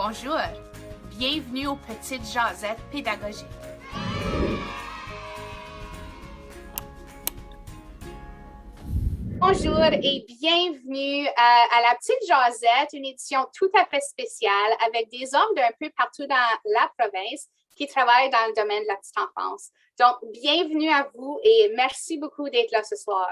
Bonjour, bienvenue aux Petites Jasettes pédagogiques. Bonjour et bienvenue à la Petite Jasette, une édition tout à fait spéciale avec des hommes d'un peu partout dans la province qui travaillent dans le domaine de la petite enfance. Donc, bienvenue à vous et merci beaucoup d'être là ce soir.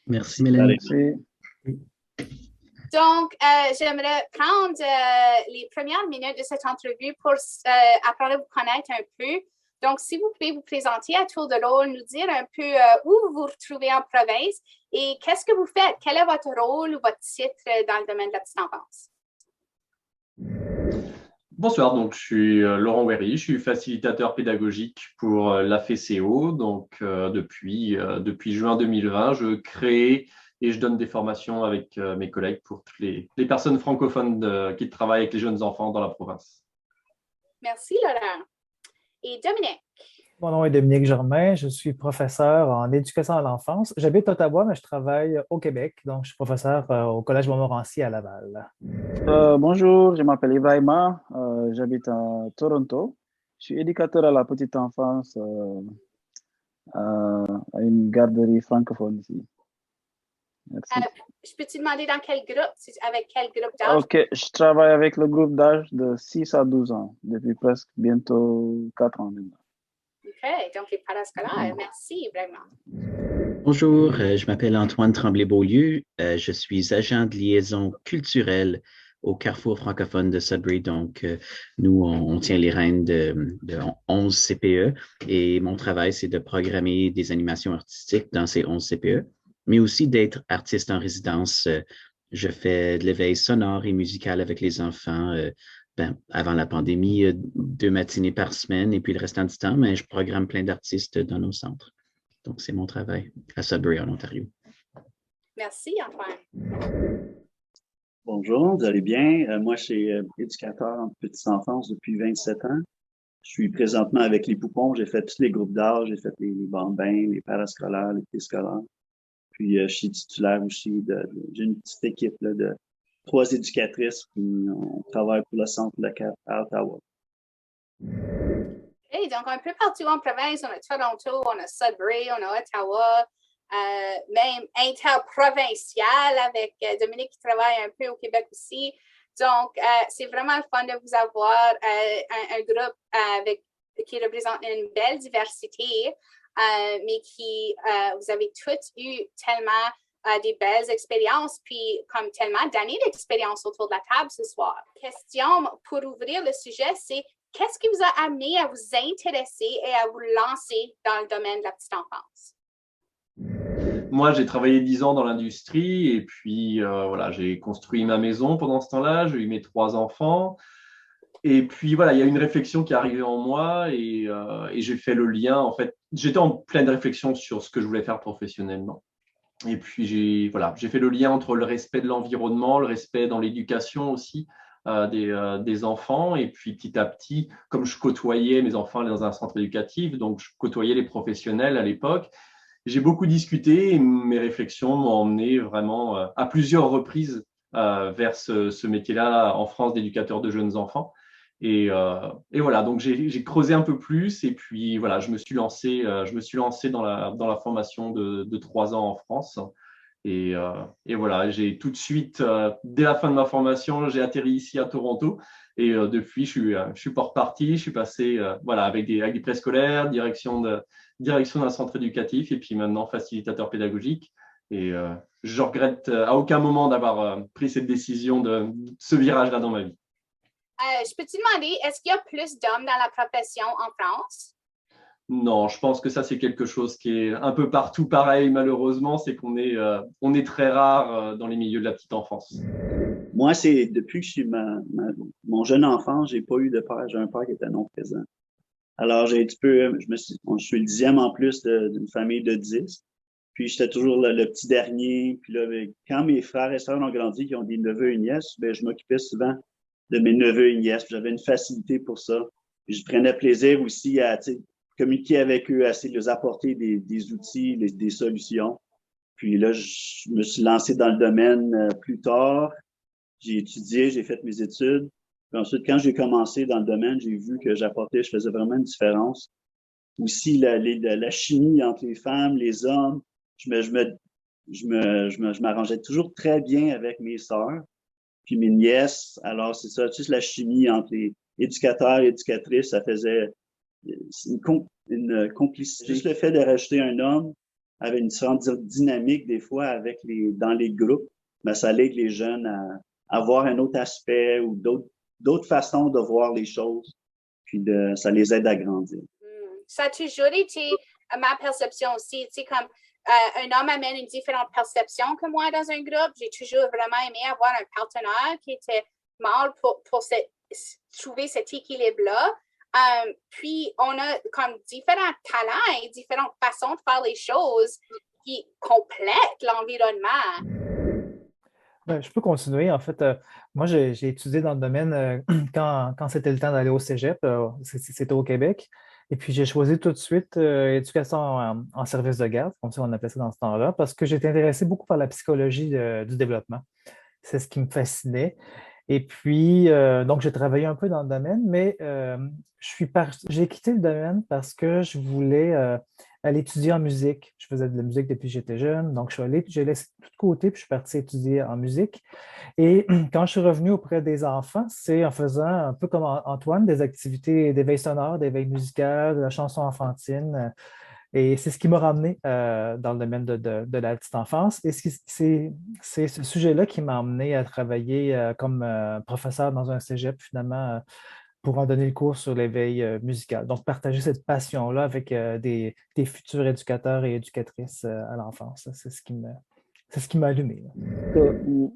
Merci, Mélanie. Merci. Donc, j'aimerais prendre les premières minutes de cette entrevue pour apprendre à vous connaître un peu. Donc, si vous pouvez vous présenter à tour de rôle, nous dire un peu où vous vous retrouvez en province et qu'est-ce que vous faites? Quel est votre rôle ou votre titre dans le domaine de la petite enfance? Bonsoir, donc je suis Laurent Wery, je suis facilitateur pédagogique pour l'AFCO. Donc, depuis juin 2020, je crée et je donne des formations avec mes collègues pour toutes les personnes francophones qui travaillent avec les jeunes enfants dans la province. Merci, Laurent. Et Dominique? Mon nom est Dominique Germain, je suis professeur en éducation à l'enfance. J'habite Ottawa, mais je travaille au Québec, donc je suis professeur au Collège Montmorency à Laval. Bonjour, je m'appelle Ibrahima, j'habite à Toronto. Je suis éducateur à la petite enfance à une garderie francophone ici. Merci. Je peux te demander dans quel groupe, avec quel groupe d'âge? Ok, je travaille avec le groupe d'âge de 6 à 12 ans, depuis presque bientôt 4 ans maintenant. OK, donc les parascolaires. Merci, vraiment. Bonjour, je m'appelle Antoine Tremblay-Beaulieu. Je suis agent de liaison culturelle au Carrefour francophone de Sudbury. Donc, nous, on tient les rênes de 11 CPE et mon travail, c'est de programmer des animations artistiques dans ces 11 CPE, mais aussi d'être artiste en résidence. Je fais de l'éveil sonore et musical avec les enfants. Avant la pandémie, 2 matinées par semaine et puis le restant du temps, mais je programme plein d'artistes dans nos centres. Donc, c'est mon travail à Sudbury, en Ontario. Merci, Antoine. Bonjour, vous allez bien? Moi, je suis éducateur en petite enfance depuis 27 ans. Je suis présentement avec les Poupons. J'ai fait tous les groupes d'âge. J'ai fait les bambins, les parascolaires, les préscolaires. Puis, je suis titulaire aussi. J'ai une petite équipe là, de 3 éducatrices. Puis, on travaille pour le centre local à Ottawa. Hey, donc, un peu partout en province, on a Toronto, on a Sudbury, on a Ottawa, même interprovincial avec Dominique qui travaille un peu au Québec aussi. Donc, c'est vraiment le fun de vous avoir un groupe qui représente une belle diversité, mais qui, vous avez toutes eu tellement des belles expériences, puis comme tellement d'années d'expérience autour de la table ce soir. Question pour ouvrir le sujet, c'est qu'est-ce qui vous a amené à vous intéresser et à vous lancer dans le domaine de la petite enfance? Moi, j'ai travaillé 10 ans dans l'industrie et puis voilà, j'ai construit ma maison pendant ce temps-là, j'ai eu mes 3 enfants. Et puis voilà, il y a une réflexion qui est arrivée en moi et j'ai fait le lien. En fait, j'étais en pleine réflexion sur ce que je voulais faire professionnellement. Et puis j'ai fait le lien entre le respect de l'environnement, le respect dans l'éducation aussi des enfants. Et puis petit à petit, comme je côtoyais mes enfants dans un centre éducatif, donc je côtoyais les professionnels à l'époque, j'ai beaucoup discuté et mes réflexions m'ont emmené vraiment à plusieurs reprises vers ce métier-là en France d'éducateur de jeunes enfants. Et voilà, donc j'ai creusé un peu plus et puis voilà, je me suis lancé dans la formation de 3 ans en France. Et voilà, j'ai tout de suite, dès la fin de ma formation, j'ai atterri ici à Toronto. Et depuis, je suis pas reparti. Je suis passé voilà, avec des préscolaires, direction d'un centre éducatif et puis maintenant facilitateur pédagogique. Et je regrette à aucun moment d'avoir pris cette décision de ce virage-là dans ma vie. Je peux te demander, est-ce qu'il y a plus d'hommes dans la profession en France? Non, je pense que ça, c'est quelque chose qui est un peu partout pareil, malheureusement, c'est qu'on est très rare dans les milieux de la petite enfance. Moi, c'est depuis que je suis mon jeune enfant, j'ai pas eu de père. J'ai un père qui était non présent. Alors, j'ai un petit peu, je suis le 10e en plus d'une famille de 10. Puis, j'étais toujours le petit dernier. Puis là, quand mes frères et sœurs ont grandi, qui ont des neveux et nièces, ben, je m'occupais souvent de mes neveux et nièces. J'avais une facilité pour ça. Puis, je prenais plaisir aussi à communiquer avec eux, à essayer de leur apporter des outils, des solutions. Puis là, je me suis lancé dans le domaine plus tard. j'ai étudié, j'ai fait mes études. Puis ensuite, quand j'ai commencé dans le domaine, j'ai vu que je faisais vraiment une différence. Aussi, la chimie entre les femmes, les hommes, je m'arrangeais toujours très bien avec mes sœurs, puis mes nièces. Alors, c'est ça, juste la chimie entre les éducateurs et éducatrices, ça faisait une complicité. Juste le fait de rajouter un homme avait une différente dynamique des fois dans les groupes, mais ça aide les jeunes à avoir un autre aspect ou d'autres façons de voir les choses, puis ça les aide à grandir. Ça a toujours été ma perception aussi, tu sais, comme un homme amène une différente perception que moi dans un groupe. J'ai toujours vraiment aimé avoir un partenaire qui était mâle pour trouver cet équilibre-là. Puis, on a comme différents talents et différentes façons de faire les choses qui complètent l'environnement. Je peux continuer. En fait, moi, j'ai étudié dans le domaine quand c'était le temps d'aller au cégep. C'était au Québec. Et puis, j'ai choisi tout de suite éducation en service de garde, comme ça on appelait ça dans ce temps-là, parce que j'étais intéressé beaucoup par la psychologie du développement. C'est ce qui me fascinait. Et puis, donc, j'ai travaillé un peu dans le domaine, mais j'ai quitté le domaine parce que je voulais aller étudier en musique. Je faisais de la musique depuis que j'étais jeune, donc j'ai laissé tout de côté, puis je suis parti étudier en musique. Et quand je suis revenu auprès des enfants, c'est en faisant un peu comme Antoine, des activités d'éveil sonore, d'éveil musical, de la chanson enfantine. Et c'est ce qui m'a ramené dans le domaine de la petite enfance. Et c'est ce sujet-là qui m'a amené à travailler comme professeur dans un cégep, finalement, pour en donner le cours sur l'éveil musical. Donc, partager cette passion-là avec des futurs éducateurs et éducatrices à l'enfance. C'est ce qui m'a allumé.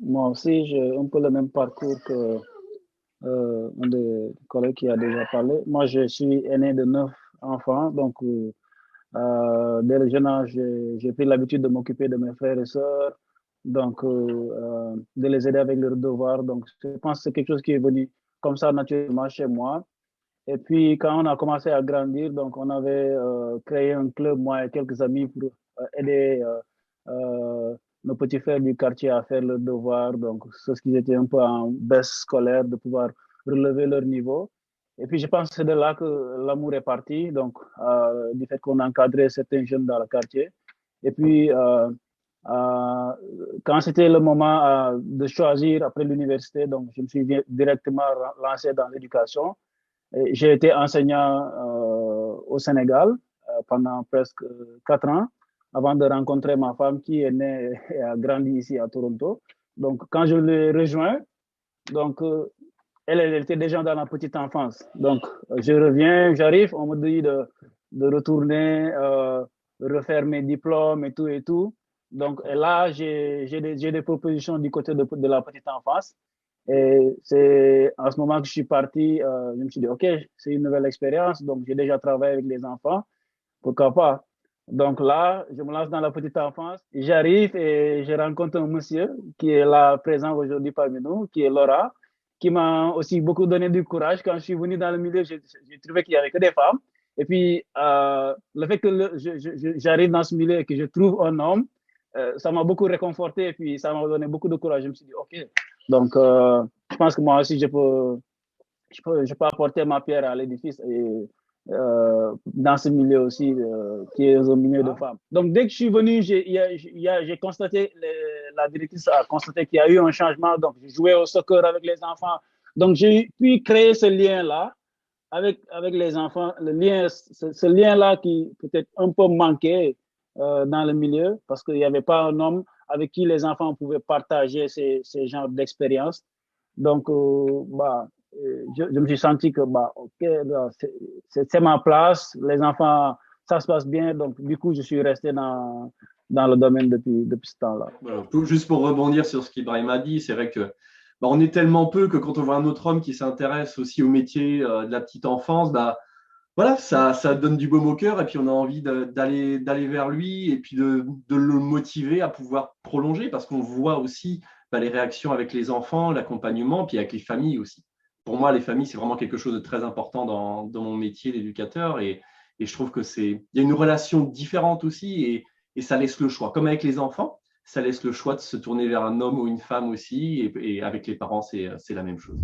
Moi aussi, j'ai un peu le même parcours que un des collègues qui a déjà parlé. Moi, je suis aîné de 9 enfants, donc dès le jeune âge, j'ai pris l'habitude de m'occuper de mes frères et sœurs, donc de les aider avec leurs devoirs. Donc, je pense que c'est quelque chose qui est venu comme ça naturellement chez moi. Et puis, quand on a commencé à grandir, donc on avait créé un club, moi et quelques amis, pour aider nos petits frères du quartier à faire leurs devoirs. Donc, ceux qui étaient un peu en baisse scolaire, de pouvoir relever leur niveau. Et puis, je pense que c'est de là que l'amour est parti, donc du fait qu'on a encadré certains jeunes dans le quartier. Et puis, quand c'était le moment de choisir après l'université, donc je me suis directement lancé dans l'éducation. J'ai été enseignant au Sénégal pendant presque 4 ans avant de rencontrer ma femme qui est née et a grandi ici à Toronto. Donc, quand je l'ai rejoint, donc, elle était déjà dans la petite enfance. Donc, j'arrive, on me dit de retourner, refaire mes diplômes et tout. Donc, et là, j'ai des propositions du côté de la petite enfance. Et c'est en ce moment que je suis parti, je me suis dit, OK, c'est une nouvelle expérience. Donc, j'ai déjà travaillé avec les enfants. Pourquoi pas? Donc là, je me lance dans la petite enfance. J'arrive et je rencontre un monsieur qui est là présent aujourd'hui parmi nous, qui est Laura, qui m'a aussi beaucoup donné du courage. Quand je suis venu dans le milieu, j'ai trouvé qu'il n'y avait que des femmes. Et puis, le fait que j'arrive dans ce milieu et que je trouve un homme, ça m'a beaucoup réconforté et puis ça m'a donné beaucoup de courage. Je me suis dit, OK. Donc, je pense que moi aussi, je peux apporter ma pierre à l'édifice et dans ce milieu aussi, qui est un milieu de femmes. Donc, dès que je suis venu, j'ai constaté, la directrice a constaté qu'il y a eu un changement. Donc, j'ai joué au soccer avec les enfants. Donc, j'ai pu créer ce lien-là avec les enfants, ce lien-là qui peut-être un peu manquait dans le milieu parce qu'il n'y avait pas un homme avec qui les enfants pouvaient partager ces genres d'expériences. Donc, je me suis senti que, OK, c'est ma place, les enfants, ça se passe bien. Donc, du coup, je suis resté dans le domaine depuis ce temps-là. Voilà. Juste pour rebondir sur ce qu'Ibrahim a dit, c'est vrai que on est tellement peu que quand on voit un autre homme qui s'intéresse aussi au métier de la petite enfance, voilà, ça donne du baume au cœur et puis on a envie d'aller vers lui et puis de le motiver à pouvoir prolonger parce qu'on voit aussi les réactions avec les enfants, l'accompagnement, puis avec les familles aussi. Pour moi, les familles, c'est vraiment quelque chose de très important dans mon métier d'éducateur et je trouve que il y a une relation différente aussi et ça laisse le choix. Comme avec les enfants, ça laisse le choix de se tourner vers un homme ou une femme aussi. Et avec les parents, c'est la même chose.